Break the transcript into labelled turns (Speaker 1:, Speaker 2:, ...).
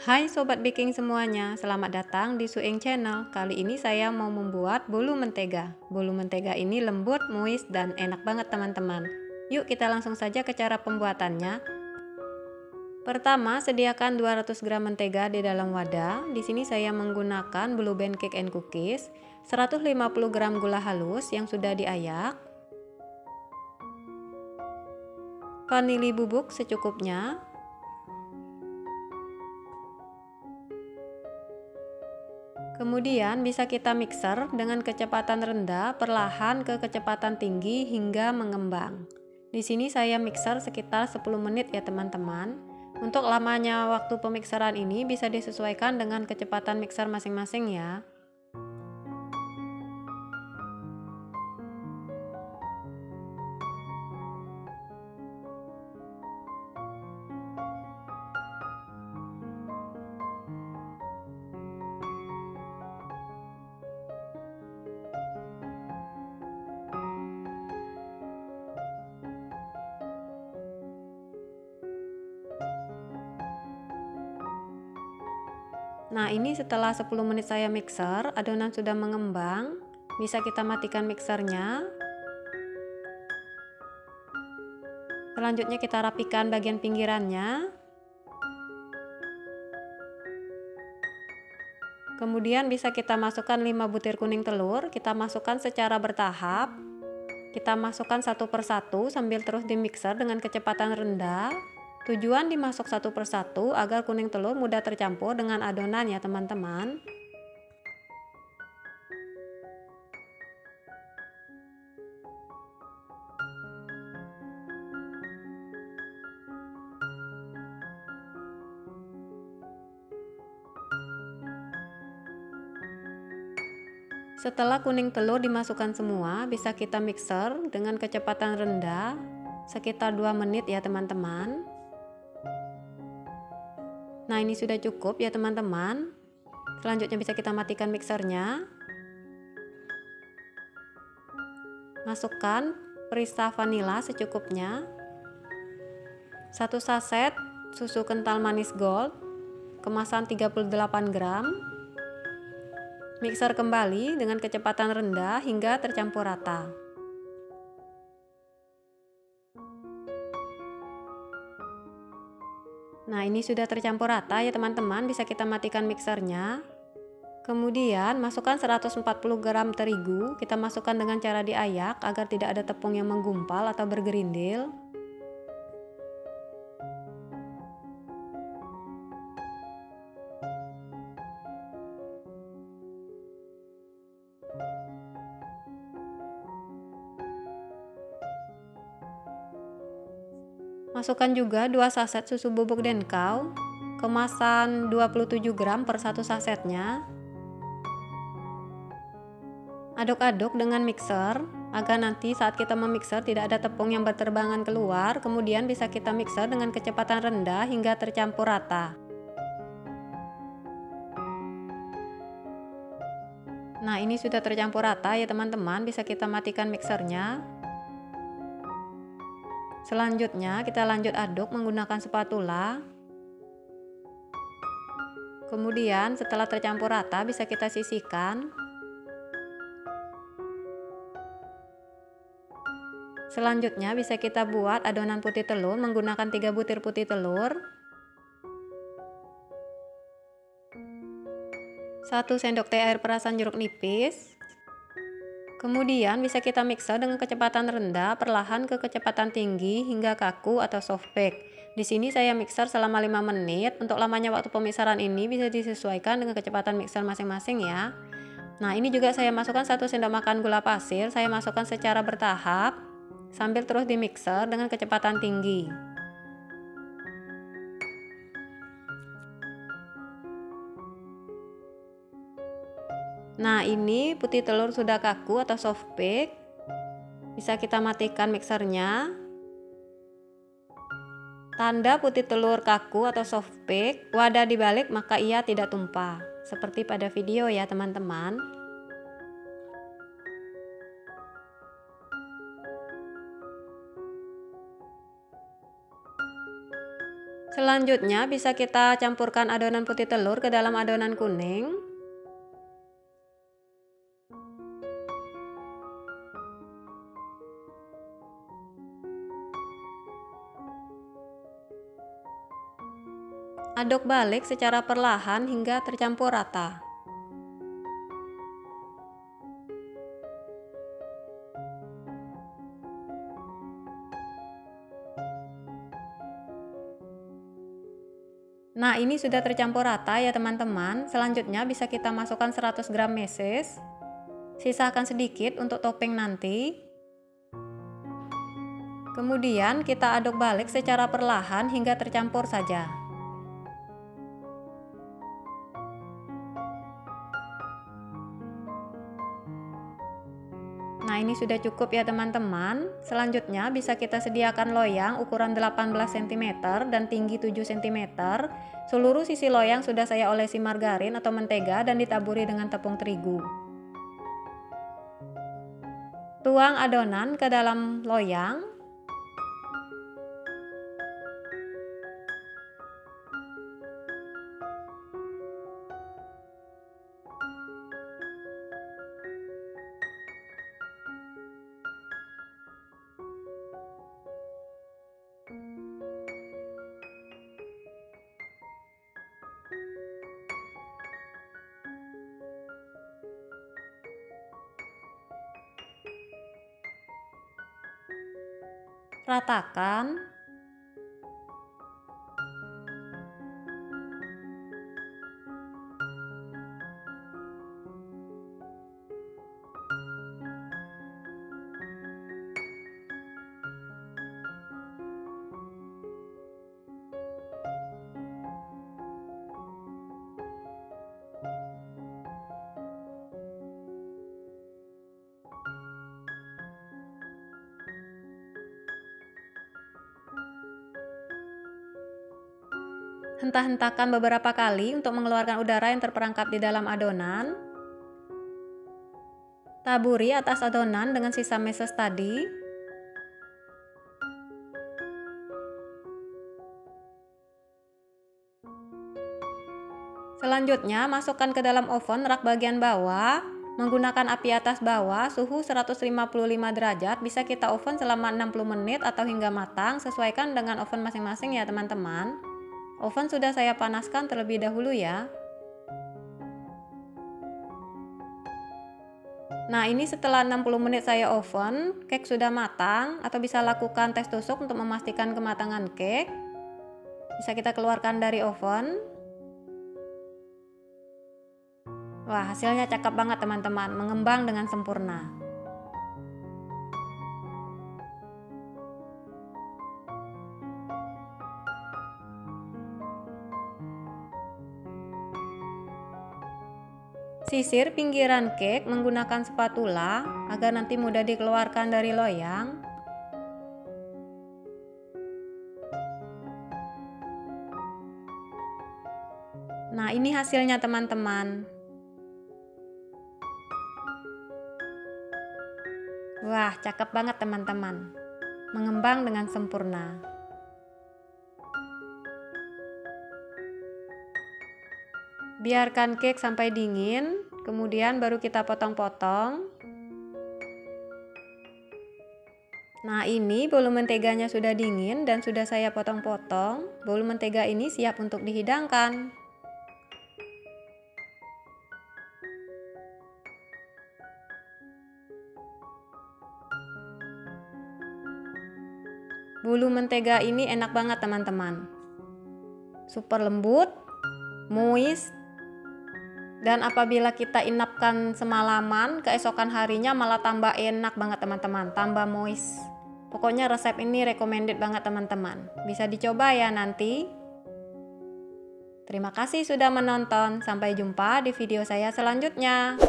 Speaker 1: Hai Sobat Baking semuanya, selamat datang di Sueng Channel. Kali ini saya mau membuat bolu mentega. Bolu mentega ini lembut, moist, dan enak banget teman-teman. Yuk kita langsung saja ke cara pembuatannya. Pertama, sediakan 200 gram mentega di dalam wadah. Di sini saya menggunakan Blue Band Cake and Cookies, 150 gram gula halus yang sudah diayak, vanili bubuk secukupnya, kemudian bisa kita mixer dengan kecepatan rendah perlahan ke kecepatan tinggi hingga mengembang. Di sini saya mixer sekitar 10 menit ya teman-teman. Untuk lamanya waktu pemikseran ini bisa disesuaikan dengan kecepatan mixer masing-masing ya. Nah, ini setelah 10 menit saya mixer, adonan sudah mengembang. Bisa kita matikan mixernya. Selanjutnya kita rapikan bagian pinggirannya. Kemudian bisa kita masukkan 5 butir kuning telur, kita masukkan secara bertahap. Kita masukkan satu persatu sambil terus dimixer dengan kecepatan rendah. Tujuan dimasuk satu persatu agar kuning telur mudah tercampur dengan adonan ya teman-teman. Setelah kuning telur dimasukkan semua, bisa kita mixer dengan kecepatan rendah sekitar 2 menit ya teman-teman. Nah, ini sudah cukup ya teman-teman. Selanjutnya bisa kita matikan mixernya. Masukkan perisa vanila secukupnya. 1 saset susu kental manis gold kemasan 38 gram. Mixer kembali dengan kecepatan rendah hingga tercampur rata. Nah, ini sudah tercampur rata ya teman-teman, bisa kita matikan mixernya. Kemudian masukkan 140 gram terigu, kita masukkan dengan cara diayak agar tidak ada tepung yang menggumpal atau bergerindil. Masukkan juga 2 saset susu bubuk denkau, kemasan 27 gram per 1 sasetnya. Aduk-aduk dengan mixer agar nanti saat kita memixer tidak ada tepung yang berterbangan keluar. Kemudian bisa kita mixer dengan kecepatan rendah hingga tercampur rata. Nah, ini sudah tercampur rata ya teman-teman, bisa kita matikan mixernya. Selanjutnya kita lanjut aduk menggunakan spatula. Kemudian setelah tercampur rata bisa kita sisihkan. Selanjutnya bisa kita buat adonan putih telur menggunakan 3 butir putih telur, 1 sendok teh air perasan jeruk nipis. Kemudian bisa kita mixer dengan kecepatan rendah perlahan ke kecepatan tinggi hingga kaku atau soft bake. Di sini saya mixer selama 5 menit. Untuk lamanya waktu pemixeran ini bisa disesuaikan dengan kecepatan mixer masing-masing ya. Nah, ini juga saya masukkan 1 sendok makan gula pasir. Saya masukkan secara bertahap sambil terus dimixer dengan kecepatan tinggi. Nah, ini putih telur sudah kaku atau soft bake. Bisa kita matikan mixernya. Tanda putih telur kaku atau soft bake, wadah dibalik maka ia tidak tumpah. Seperti pada video ya teman-teman. Selanjutnya bisa kita campurkan adonan putih telur ke dalam adonan kuning. Aduk balik secara perlahan hingga tercampur rata. Nah, ini sudah tercampur rata ya teman-teman. Selanjutnya bisa kita masukkan 100 gram meses. Sisakan sedikit untuk topping nanti. Kemudian kita aduk balik secara perlahan hingga tercampur saja. Nah, ini sudah cukup ya teman-teman. Selanjutnya bisa kita sediakan loyang ukuran 18 cm dan tinggi 7 cm. Seluruh sisi loyang sudah saya olesi margarin atau mentega dan ditaburi dengan tepung terigu. Tuang adonan ke dalam loyang. Ratakan. Hentak-hentakan beberapa kali untuk mengeluarkan udara yang terperangkap di dalam adonan. Taburi atas adonan dengan sisa meses tadi. Selanjutnya masukkan ke dalam oven rak bagian bawah. Menggunakan api atas bawah suhu 155 derajat. Bisa kita oven selama 60 menit atau hingga matang. Sesuaikan dengan oven masing-masing ya teman-teman. Oven sudah saya panaskan terlebih dahulu ya. Nah, ini setelah 60 menit saya oven, cake sudah matang, atau bisa lakukan tes tusuk untuk memastikan kematangan cake. Bisa kita keluarkan dari oven. Wah, hasilnya cakep banget teman-teman, mengembang dengan sempurna. Sisir pinggiran cake menggunakan spatula agar nanti mudah dikeluarkan dari loyang. Nah, ini hasilnya teman-teman. Wah, cakep banget teman-teman. Mengembang dengan sempurna. Biarkan cake sampai dingin, kemudian baru kita potong-potong. Nah, ini bolu menteganya sudah dingin dan sudah saya potong-potong. Bolu mentega ini siap untuk dihidangkan. Bolu mentega ini enak banget teman-teman. Super lembut, moist. Dan apabila kita inapkan semalaman, keesokan harinya malah tambah enak banget teman-teman, tambah moist. Pokoknya resep ini recommended banget teman-teman. Bisa dicoba ya nanti. Terima kasih sudah menonton. Sampai jumpa di video saya selanjutnya.